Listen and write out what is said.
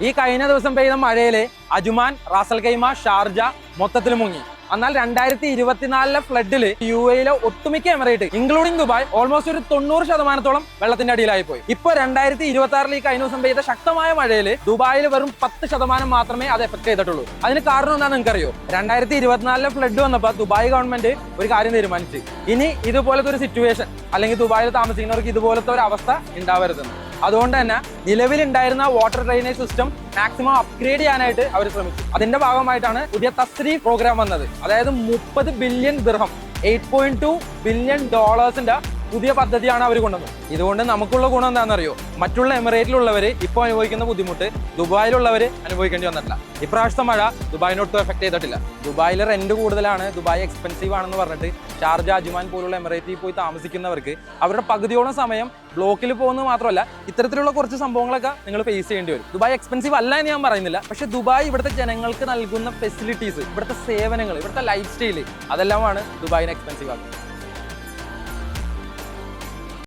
ഈ കഴിഞ്ഞ ദിവസം പെയ്ത മഴയില് അജ്മാൻ, റാസൽ ഖൈമ, ഷാർജ മൊത്തത്തിൽ മുങ്ങി. എന്നാൽ 2024 ഫ്ലഡില് UAE ഒട്ടുമിക്ക എമിറേറ്റ് ഇൻക്ലൂഡിംഗ് ദുബായ് ഓൾമോസ്റ്റ് ഒരു 90% വെള്ളത്തിന്റെ അടിയിലായി പോയി. ഇപ്പൊ 2026 ഈ കഴിഞ്ഞ ദിവസം പെയ്ത ശക്തമായ മഴയില് ദുബായിൽ വെറും 10% മാത്രമേ അത് എഫക്ട് ചെയ്തിട്ടുള്ളൂ. അതിന് കാരണം എന്താണെന്ന് നിങ്ങൾക്കറിയോ? 2024 ഫ്ലഡ് വന്നപ്പോൾ ദുബായ് ഗവൺമെന്റ് ഒരു കാര്യം തീരുമാനിച്ചു, ഇനി ഇതുപോലത്തെ ഒരു സിറ്റുവേഷൻ അല്ലെങ്കിൽ ദുബായിൽ താമസിക്കുന്നവർക്ക് ഇതുപോലത്തെ ഒരു അവസ്ഥ ഉണ്ടാവരുതെന്ന്. അതുകൊണ്ട് തന്നെ നിലവിലുണ്ടായിരുന്ന water drainage system maximum upgrade ചെയ്യാനായിട്ട് അവർ ശ്രമിച്ചു. അതിന്റെ ഭാഗമായിട്ടാണ് പുതിയ തസ്രീഫ് പ്രോഗ്രാം വന്നത്. അതായത് 30 ബില്യൺ ദിർഹം, $8.2 ബില്യൺ പുതിയ പദ്ധതിയാണ് അവർ കൊണ്ടുവന്നത്. ഇതുകൊണ്ട് നമുക്കുള്ള ഗുണം എന്താണെന്നറിയോ? മറ്റുള്ള എമിറേറ്റിലുള്ളവർ ഇപ്പോൾ അനുഭവിക്കുന്ന ബുദ്ധിമുട്ട് ദുബായിലുള്ളവർ അനുഭവിക്കേണ്ടി വന്നിട്ടില്ല. ഇപ്രാവശ്യത്തെ മഴ ദുബായിനൊട്ടും എഫക്ട് ചെയ്തിട്ടില്ല. ദുബായിൽ റെന്റ് കൂടുതലാണ്, ദുബായ് എക്സ്പെൻസീവ് ആണെന്ന് പറഞ്ഞിട്ട് ഷാർജ, അജ്മാൻ പോലുള്ള എമിറേറ്റിൽ പോയി താമസിക്കുന്നവർക്ക് അവരുടെ പകുതിയോളം സമയം ബ്ലോക്കിൽ പോകുന്നത് മാത്രമല്ല, ഇത്തരത്തിലുള്ള കുറച്ച് സംഭവങ്ങളൊക്കെ നിങ്ങൾ ഫേസ് ചെയ്യേണ്ടി വരും. ദുബായ് എക്സ്പെൻസീവ് അല്ല എന്ന് ഞാൻ പറയുന്നില്ല, പക്ഷെ ദുബായ് ഇവിടുത്തെ ജനങ്ങൾക്ക് നൽകുന്ന ഫെസിലിറ്റീസ്, ഇവിടുത്തെ സേവനങ്ങൾ, ഇവിടുത്തെ ലൈഫ് സ്റ്റൈല്, അതെല്ലാമാണ് ദുബായിനെ എക്സ്പെൻസീവ് ആക്കുന്നത്.